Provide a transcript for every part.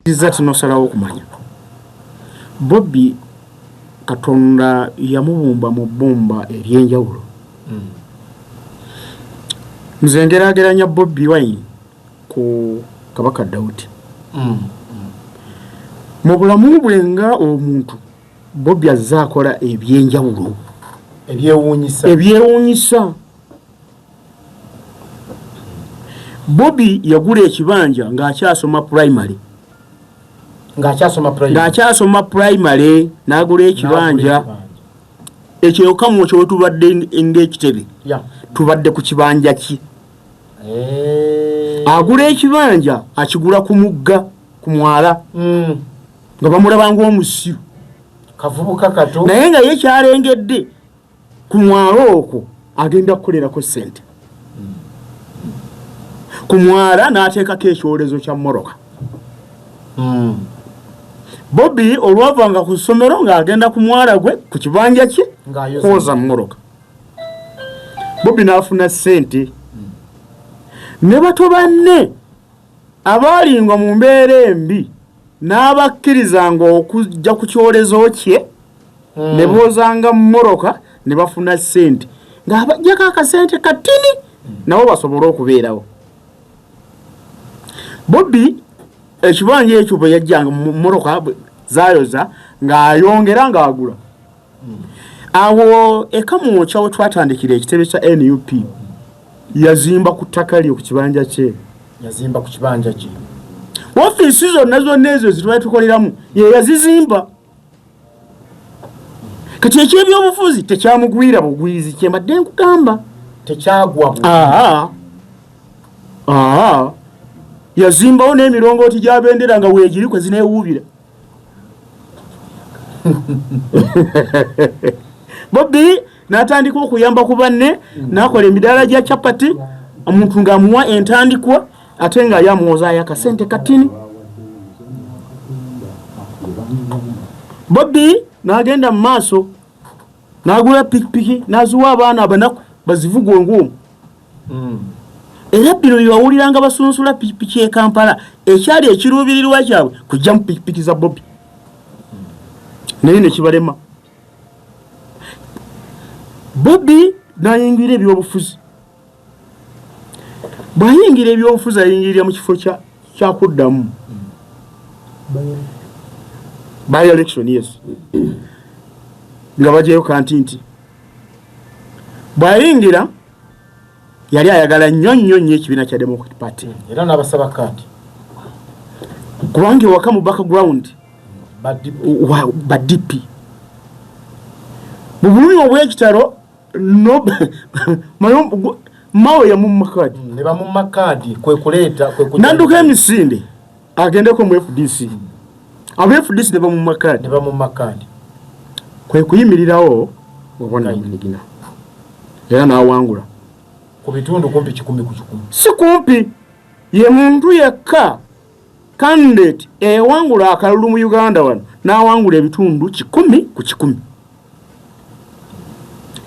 Izati nosalawo kumanya. Bobi Katonda yamubumba mu BUMBA eryenjawulo. Nze ngerageranya Bobi Wine ku Kabaka Daudi. Mu bulamu bwe nga omuntu Bobi azza akola ebyenjawulo. Ebyewuunyisa. Bobi yagula ekibanja ng'akyasoma primary. Ng'akyasoma primary n'agula ekibanja. Ekyo kamu kyo tubadde ng'ekitebe. Tubadde ku kibanja ki. Agula ekibanja akigula ku mugga ku mwala. Nga bamulaba ng'omusiru. Kavubuka kato. Naye nga ye kyalengedde ku mwalo okwo agenda kukolerako ssente. Ku mwala n'ateekako ekyolezo kya mmoroka. Bobi olwavanga ku ssomero ng'agenda ku mwala gwe ku kibanja kye kwoza mmoroka. Bobi n'afuna ssente. Ne bato banne abaalingwa mu mbeera embi n'abakkirizanga okujja ku kyolezo kye ne boozanga mmoroka ne bafuna ssente ng'abajjako akasente katini nabo basobole okubeerawo. Bobi ekibanja ekyo bwe yajjanga mmoroka zaayoza ng'ayongera ng'agula. Awo ekamuokya we twatandikira ekitebe kya NUP yazimba ku ttaka lye ku kibanja kye. Ofiisi zonna ezo zitwali tukoleramu ye yazizimba. Kati ekyebyobufuzi tekyamugwira bugwizi kyembadde nkugamba. Tekyagwa. Yazimbawo n'emirongooti gya bendera nga weegiri kwe zineewuubira. Bobi n'atandika okuyamba ku banne n'akola emidaala gya capati omuntu ng'amuwa entandikwa ate nga yamuwozaayo akasente katini. Bobi n'agenda mu maaso n'agula pikipiki n'aziwa abaana abanaku bazivuga ng'omu. Era bino byawuliranga basunsula pikipiki e Kampala ekyali ekiruubirirwa kyabwe kujja mu pikipiki za Bobi. Naye ne kibalema. Bobi n'ayingira ebyobufuzi. Bw'ayingira ebyobufuzi ayingirira mu kifo kya kuddamu. By election, yes. Nga bajeyo kantinti. Bw'ayingira yali ayagala nnyo ekibiina kya Democratic Party. Era n'abasaba kati. Kubanga waka mu background badipi. Mu bulumi obw'ekitalo mawe ya mumakadi. Ne ba mumakadi kwe kuleeta nanduka emisinde agendeko mu FDC. Abo FDC ne ba mumakadi. Kwe kuyimirirawo obona munigina. Era n'awangula. Ku bitundu kumpi 10 ku 10. Si kumpi ye muntu yekka candidate ewangula akalulu mu Uganda wano n'awangula ebitundu 10 ku 10.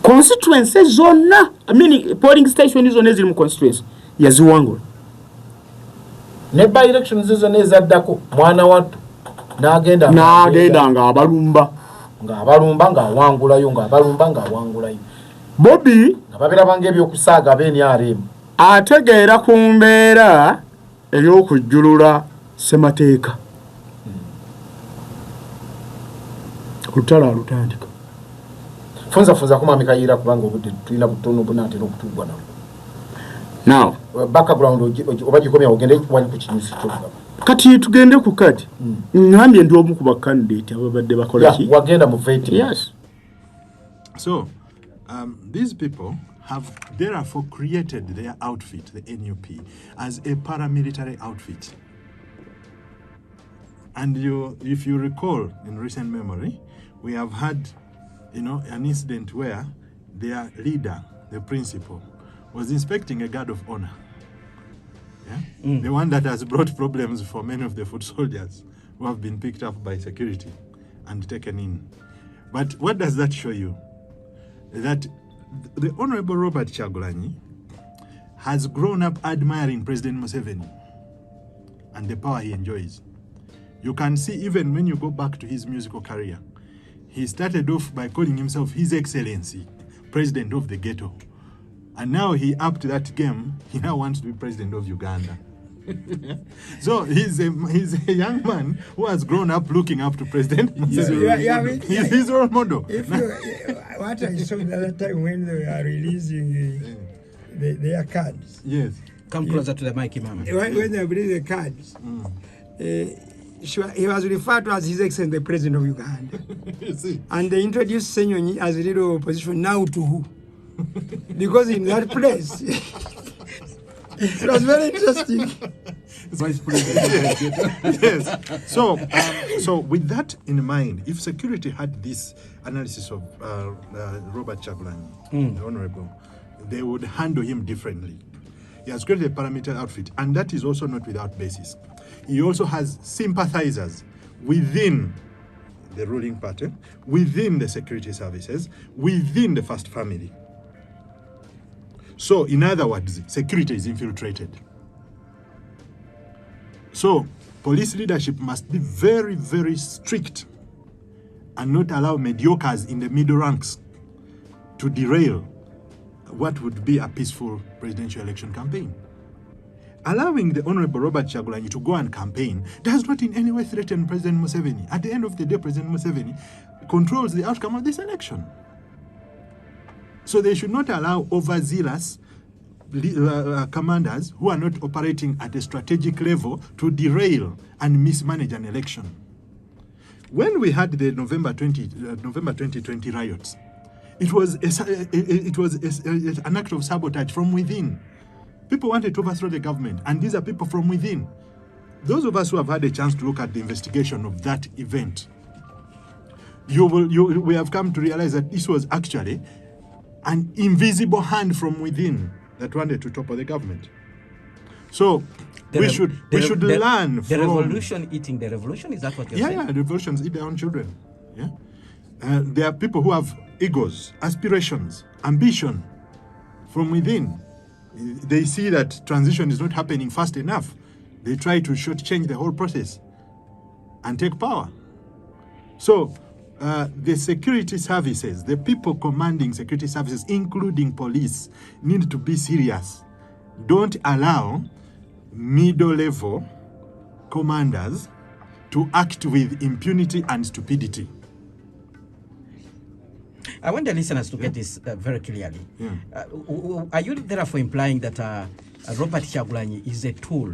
Constituency zonna, polling station zonna eziri mu constituency yaziwangula. Ne by elections zonna ezaddako mwana wattu n'agenda ng'abalumba ng'awangulayo. Bobi ngababera bange ebyokusaaga ab'NRM ategeera ku mbeera ey'okujjulula ssemateeka. Olutalo alutandika. Funza kuma mikayira kubanga obudde tulina butono bunatera okutugwa nawo. Now, background obagikomya ogende wali ku kinyusi ky'okugaba. Kati tugende ku kati. Ngambye ndi omu ku ba candidate ababadde bakola ki? Wagenda mu vote. Yes. So, these people have therefore created their outfit, the NUP, as a paramilitary outfit. And if you recall in recent memory, we have had, an incident where their leader, the principal, was inspecting a guard of honor. Yeah? The one that has brought problems for many of the foot soldiers who have been picked up by security and taken in. But what does that show you? That the Honorable Robert Kyagulanyi has grown up admiring President Museveni and the power he enjoys. You can see even when you go back to his musical career, he started off by calling himself His Excellency, President of the Ghetto. And now he upped that game. He now wants to be President of Uganda. So he's a young man who has grown up looking up to President Museveni. He's his role model. If what I saw the other time when they are releasing their cards. Yes. Come closer to the mic, Imam. When they release the cards, he was referred to as His Excellency, the President of Uganda. And they introduced Senyonyi as a little opposition. Now to who? Because in that place, it was very interesting. Vice President. Yes. So with that in mind, if security had this analysis of Robert Chagulanyi, the Honorable, they would handle him differently. He has created a paramilitary outfit, and that is also not without basis. He also has sympathizers within the ruling party, within the security services, within the first family. So, in other words, security is infiltrated. So, police leadership must be very, very strict and not allow mediocres in the middle ranks to derail what would be a peaceful presidential election campaign. Allowing the Honorable Robert Chagulanyi to go and campaign does not in any way threaten President Museveni. At the end of the day, President Museveni controls the outcome of this election. So they should not allow overzealous commanders who are not operating at a strategic level to derail and mismanage an election. When we had the November 2020 riots, it was an act of sabotage from within. People wanted to overthrow the government, and these are people from within. Those of us who have had a chance to look at the investigation of that event, we have come to realize that this was actually an invisible hand from within that wanted to topple the government. So we should learn from... The revolution eating the revolution, is that what you're saying? Yeah, the revolutions eat their own children. Yeah, there are people who have egos, aspirations, ambition from within. They see that transition is not happening fast enough. They try to shortchange the whole process and take power. So the security services, the people commanding security services, including police, need to be serious. Don't allow middle-level commanders to act with impunity and stupidity. I want the listeners to get this very clearly. Are you therefore implying that Robert Chagulanyi is a tool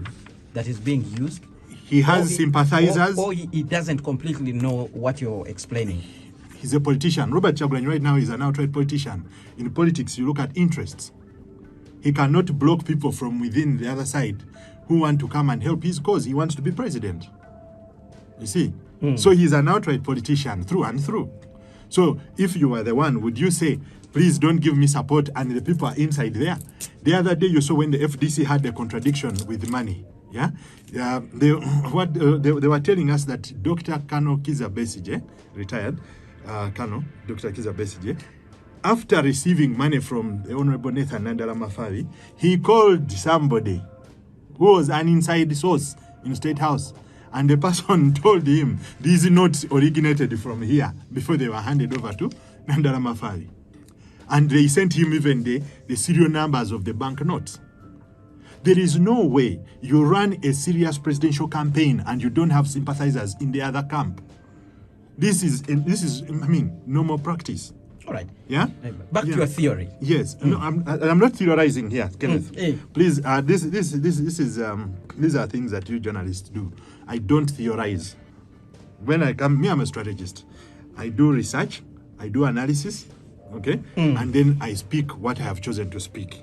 that is being used? He has sympathizers. Or he doesn't completely know what you're explaining? He's a politician. Robert Chagulanyi right now is an outright politician. In politics, you look at interests. He cannot block people from within the other side who want to come and help his cause. He wants to be president. You see? So he's an outright politician through and through. So if you were the one, would you say, please don't give me support, and the people are inside there? The other day you saw when the FDC had the contradiction with money. Yeah, they were telling us that Dr. Kano Kiza Besige, retired Dr. Kiza Besige, after receiving money from the Honorable Nathan Nandala Mafari, he called somebody who was an inside source in State House. And the person told him, these notes originated from here before they were handed over to Nandala Mafari. And they sent him even the serial numbers of the bank notes. There is no way you run a serious presidential campaign and you don't have sympathizers in the other camp. This is normal practice. All right. Yeah? Back to your theory. Yes. No, I'm not theorizing here, Kenneth. Please, these are things that you journalists do. I don't theorize. When I come, I'm a strategist. I do research, I do analysis, okay? And then I speak what I have chosen to speak.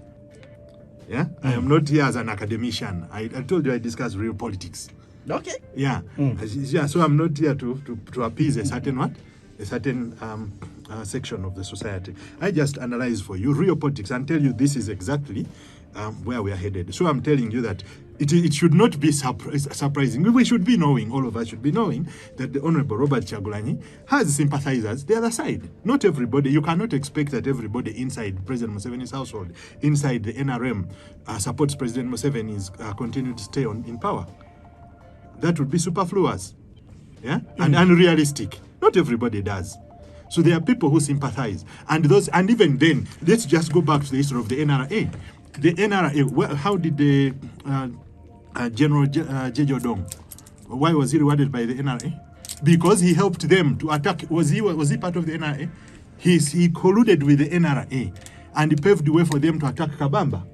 Yeah? I am not here as an academician. I told you I discuss real politics. Okay. Yeah. Yeah, so I'm not here to appease a certain what? A certain section of the society. I just analyze for you real politics and tell you this is exactly where we are headed. So I'm telling you that it should not be surprising. We should be knowing, all of us should be knowing, that the Honorable Robert Chagulanyi has sympathizers the other side. Not everybody. You cannot expect that everybody inside President Museveni's household, inside the NRM, supports President Museveni's continue to stay in power. That would be superfluous. yeah, and unrealistic. Not everybody does. So there are people who sympathize, and even then, let's just go back to the history of the NRA. The NRA, how did the General Jejo Dong, why was he rewarded by the NRA? Because he helped them to attack. Was he part of the NRA? He colluded with the NRA, and he paved the way for them to attack Kabamba.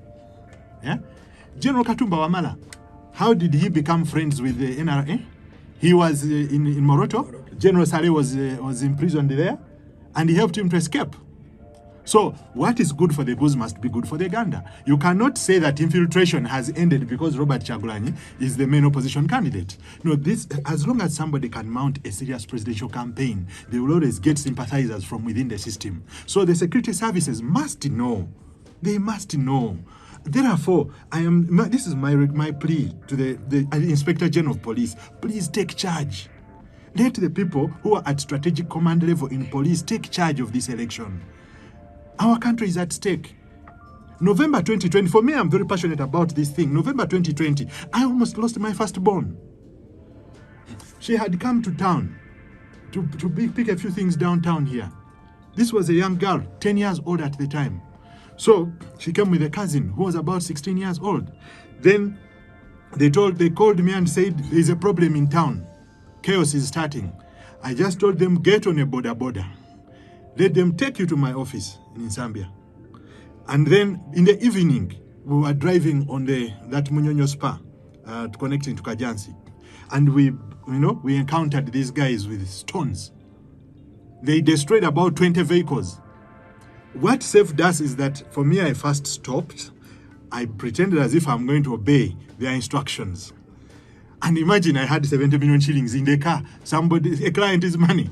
Yeah, General Katumba Wamala, how did he become friends with the NRA? He was in Moroto. General Saleh was imprisoned there, and he helped him to escape. So what is good for the goose must be good for the gander. You cannot say that infiltration has ended because Robert Kyagulanyi is the main opposition candidate. No, as long as somebody can mount a serious presidential campaign, they will always get sympathizers from within the system. So the security services must know. They must know. Therefore, this is my plea to the Inspector General of Police. Please take charge. Let the people who are at strategic command level in police take charge of this election. Our country is at stake. November 2020, for me, I'm very passionate about this thing. November 2020, I almost lost my firstborn. She had come to town to pick a few things downtown here. This was a young girl, 10 years old at the time. So she came with a cousin who was about 16 years old. Then they called me and said, there's a problem in town. Chaos is starting. I just told them, get on a border. Let them take you to my office in Zambia. And then in the evening, we were driving on that Munyonyo Spa, connecting to Kajansi. And we encountered these guys with stones. They destroyed about 20 vehicles. What saved us is that, for me, I first stopped. I pretended as if I'm going to obey their instructions. And imagine I had 70 million shillings in the car. A client's money,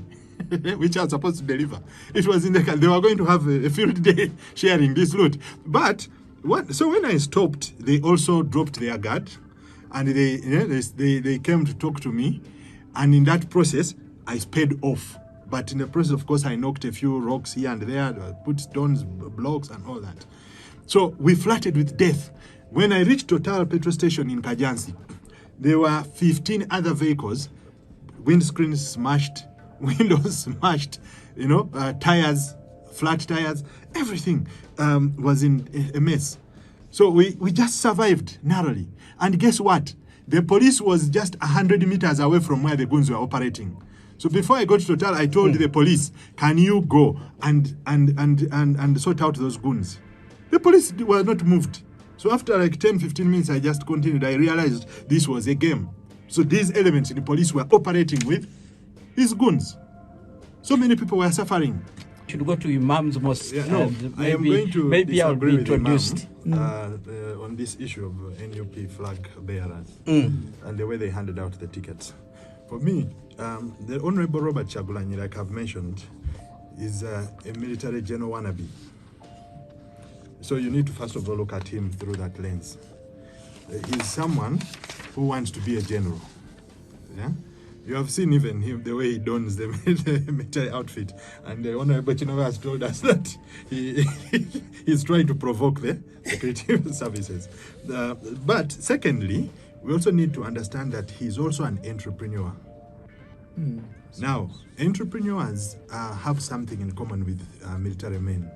which I was supposed to deliver. It was in the car. They were going to have a field day sharing this loot. But, so when I stopped, they also dropped their guard. And they came to talk to me. And in that process, I sped off. But in the process, of course, I knocked a few rocks here and there, put stones, blocks, and all that. So we flirted with death. When I reached Total petrol station in Kajansi, there were 15 other vehicles, windscreens smashed, windows smashed, tires, flat tires, everything was in a mess. So we just survived narrowly. And guess what? The police was just 100 meters away from where the guns were operating. So before I got to Total, I told the police, can you go and sort out those goons? The police were not moved. So after like 10, 15 minutes, I just continued. I realized this was a game. So these elements in the police were operating with these goons. So many people were suffering. Should go to Imam's mosque. Yeah, no, I am going to maybe I'll be with introduced on this issue of NUP flag bearers and the way they handed out the tickets. For me, the Honorable Robert Kyagulanyi, like I've mentioned, is a military general wannabe. So you need to first of all look at him through that lens. He's someone who wants to be a general. Yeah? You have seen even him, the way he dons the military outfit. And the Honorable Chinova has told us that he's trying to provoke the security services. But secondly, we also need to understand that he's also an entrepreneur. Now, entrepreneurs have something in common with military men.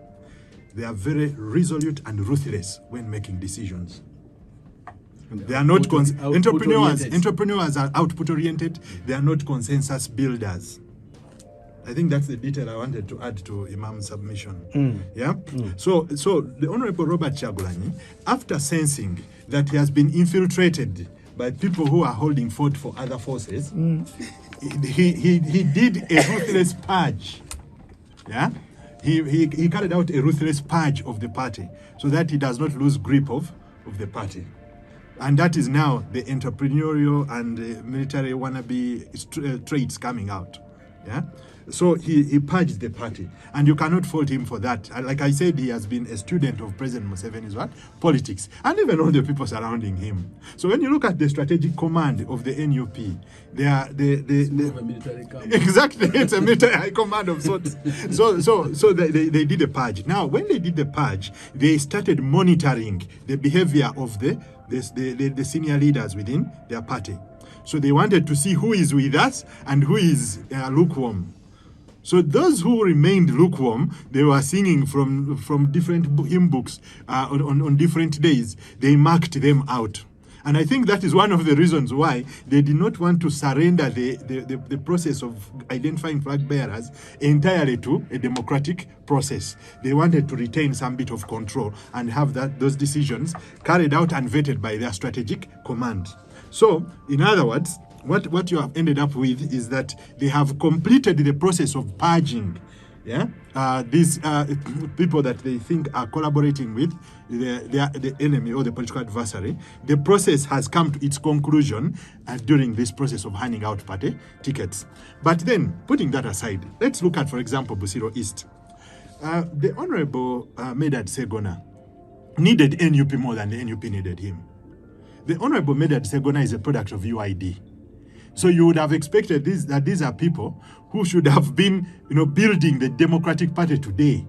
They are very resolute and ruthless when making decisions. They are not entrepreneurs are output oriented. They are not consensus builders. I think that's the detail I wanted to add to Imam's submission. Yeah. So the Honorable Robert Kyagulanyi, after sensing that he has been infiltrated by people who are holding fort for other forces, he did a ruthless purge. Yeah. He carried out a ruthless purge of the party so that he does not lose grip of the party. And that is now the entrepreneurial and military wannabe traits coming out. Yeah. So he purged the party, and you cannot fault him for that. Like I said, he has been a student of President Museveni's politics, and even all the people surrounding him. So when you look at the strategic command of the NUP, they are exactly, it's a military high command of sorts. So they did a purge. Now, when they did the purge, they started monitoring the behavior of the senior leaders within their party. So they wanted to see who is with us and who is lukewarm. So those who remained lukewarm, they were singing from different hymn books on different days. They marked them out. And I think that is one of the reasons why they did not want to surrender the process of identifying flag bearers entirely to a democratic process. They wanted to retain some bit of control and have those decisions carried out and vetted by their strategic command. So, in other words, what you have ended up with is that they have completed the process of purging these people that they think are collaborating with the enemy or the political adversary. The process has come to its conclusion during this process of handing out party tickets. But then, putting that aside, let's look at, for example, Busiro East. The Honorable Medad Segona needed NUP more than the NUP needed him. The Honorable Medad Segona is a product of UID. So you would have expected that these are people who should have been, building the Democratic Party today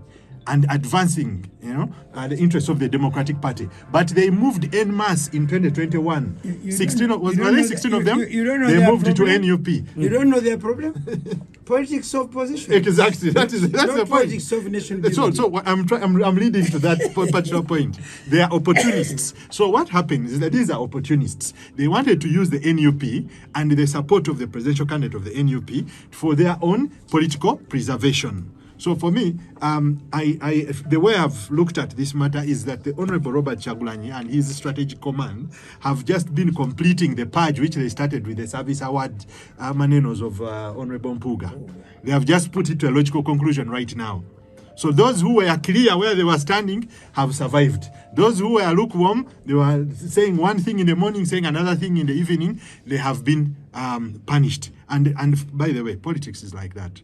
and advancing, the interests of the Democratic Party. But they moved en masse in 2021. 16 of them, they moved to NUP. You don't know their problem? Politics solve position. Exactly. That's the point. Politics solve nation building. So I'm leading to that particular point. They are opportunists. So what happens is that these are opportunists. They wanted to use the NUP and the support of the presidential candidate of the NUP for their own political preservation. So for me, the way I've looked at this matter is that the Honorable Robert Kyagulanyi and his strategic command have just been completing the purge which they started with the service award manenos of Honorable Mpuga. They have just put it to a logical conclusion right now. So those who were clear where they were standing have survived. Those who were lukewarm, they were saying one thing in the morning, saying another thing in the evening, they have been punished. And by the way, politics is like that.